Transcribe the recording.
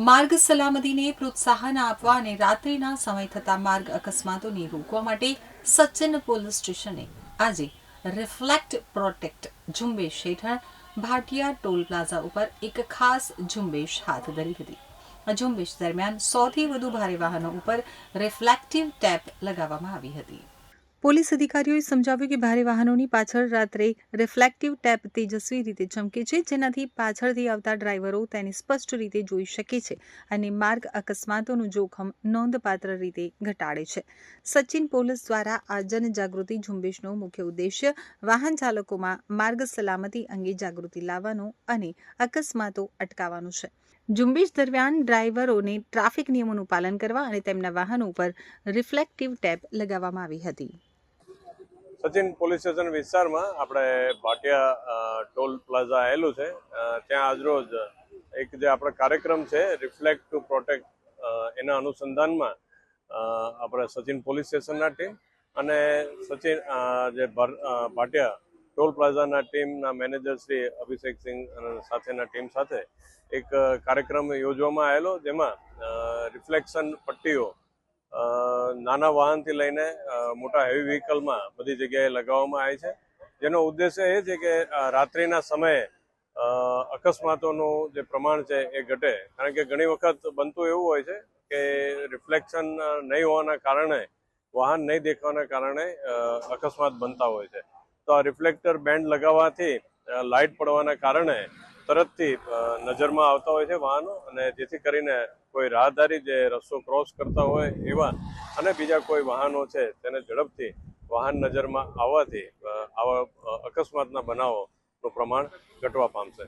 માર્ગ સલામતીને પ્રોત્સાહન આપવા અને રાત્રિના સમય થતા માર્ગ અકસ્માતોને રોકવા માટે સચિન પોલીસ સ્ટેશને આજે રિફ્લેક્ટ પ્રોટેક્ટ ઝુંબેશ હેઠળ ભાટિયા ટોલ પ્લાઝા ઉપર એક ખાસ ઝુંબેશ હાથ ધરી હતી. આ ઝુંબેશ દરમિયાન 100થી વધુ ભારે વાહનો ઉપર રિફ્લેક્ટિવ ટેપ લગાવવામાં આવી હતી. પોલીસ અધિકારીઓએ સમજાવ્યું કે ભારે વાહનોની પાછળ રાત્રે રિફ્લેક્ટિવ ટેપ તેજસ્વી રીતે ચમકે છે, જેનાથી પાછળથી આવતા ડ્રાઈવરો તેને સ્પષ્ટ રીતે જોઈ શકે છે અને માર્ગ અકસ્માતોનું જોખમ નોંધપાત્ર રીતે ઘટાડે છે. સચિન પોલીસ દ્વારા આ જનજાગૃતિ ઝુંબેશનો મુખ્ય ઉદ્દેશ્ય વાહન ચાલકોમાં માર્ગ સલામતી અંગે જાગૃતિ લાવવાનો અને અકસ્માતો અટકાવવાનો છે. ઝુંબેશ દરમિયાન ડ્રાઈવરોને ટ્રાફિક નિયમોનું પાલન કરવા અને તેમના વાહનો પર રિફ્લેક્ટિવ ટેપ લગાવવામાં આવી હતી. સચિન પોલીસ સ્ટેશન વિસ્તારમાં આપણે ભાટિયા ટોલ પ્લાઝા આવેલું છે. ત્યાં આજરોજ એક જે આપણો કાર્યક્રમ છે રિફ્લેક્ટ ટુ પ્રોટેક્ટ, એના અનુસંધાનમાં આપણે સચિન પોલીસ સ્ટેશનના ટીમ અને સચિન જે ભાટિયા ટોલ પ્લાઝાના ટીમના મેનેજર શ્રી અભિષેક સિંહ અને સાથેના ટીમ સાથે એક કાર્યક્રમ યોજવામાં આવેલો, જેમાં રિફ્લેક્શન પટ્ટીઓ નાના વાહનથી લઈને મોટા હેવી વ્હીકલમાં બધી જગ્યાએ લગાવવામાં આવે છે. જેનો ઉદ્દેશ્ય એ છે કે રાત્રિના સમયે અકસ્માતોનું જે પ્રમાણ છે એ ઘટે. કારણ કે ઘણી વખત બનતું એવું હોય છે કે રિફ્લેક્શન નહીં હોવાના કારણે, વાહન નહીં દેખવાના કારણે અકસ્માત બનતા હોય છે. તો આ રિફ્લેક્ટર બેન્ડ લગાવવાથી લાઇટ પડવાના કારણે તરતથી નજરમાં આવતા હોય છે વાહનો, અને જેથી કરીને કોઈ રાહદારી જે રસ્તો ક્રોસ કરતા હોય એવા અને બીજા કોઈ વાહનો છે તેને ઝડપથી વાહન નજરમાં આવવાથી આવા અકસ્માતના બનાવોનું પ્રમાણ ઘટવા પામશે.